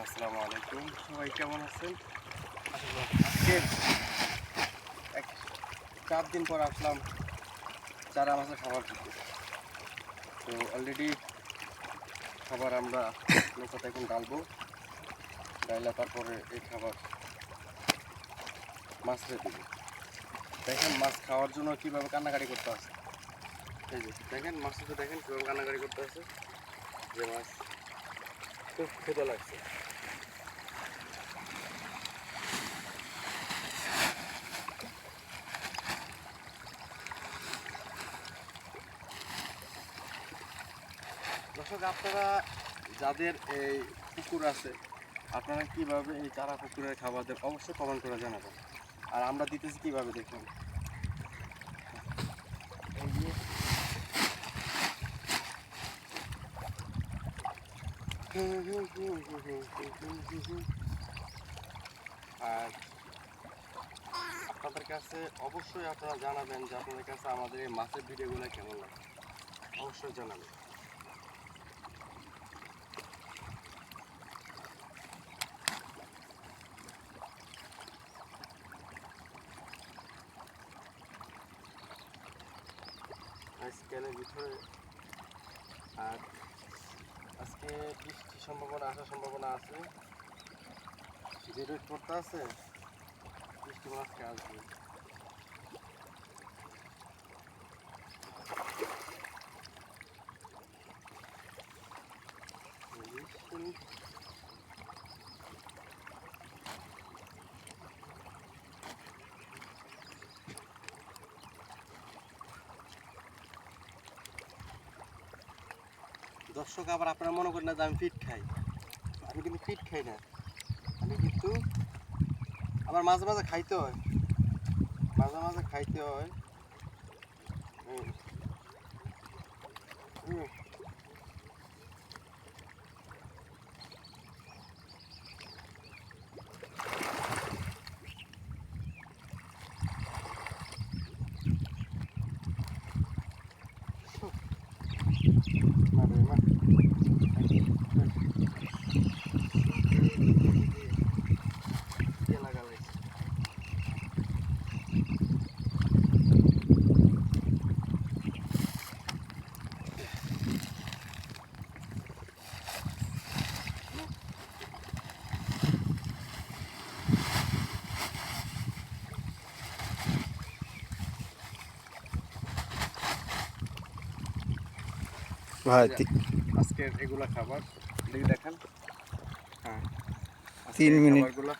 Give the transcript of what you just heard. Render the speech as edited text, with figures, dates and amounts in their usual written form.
আসসালামু আলাইকুম, সবাই কেমন আছেন? আজকে 4 দিন পর আসলাম চারা মাছের খাবার খেতে। তো অলরেডি খাবার আমরা নৌকাতে এখন ডালবো, ডাইলা তারপরে এই খাবার মাছরে দেবো। দেখেন মাছ খাওয়ার জন্য কীভাবে কান্নাকাটি করতে আছে। এই যে দেখেন মাছটা, দেখেন কীভাবে কান্নাকাটি করতে আছে, যে মাছ খুব ক্ষুধা লাগছে। দর্শক, আপনারা যাদের এই পুকুর আছে, আপনারা কীভাবে এই চারা পুকুরের খাবার দেন অবশ্যই কমেন্ট করে জানাবেন। আর আমরা দিতেছি কীভাবে দেখুন। এই যে আর আপনাদের কাছে অবশ্যই আপনারা জানাবেন যে আপনাদের কাছে আমাদের এই মাছের ভিডিওগুলো কেমন লাগে, অবশ্যই জানাবেন। স্ক্যানের ভিতরে আর আজকে বৃষ্টির সম্ভাবনা, আসার সম্ভাবনা আছে, যে রেট করতে আছে বৃষ্টি আজকে আসবে। দর্শক, আবার আপনারা মনে করেন না যে আমি ফিট খাই। আমি কিন্তু ফিট খাই না, আমি কিন্তু আবার মাঝে মাঝে খাইতে হয়, মাঝে মাঝে খাইতে হয়। আজকের এগুলা খাবার দেখেন। হ্যাঁ, 3 মিনিট। খাবারগুলা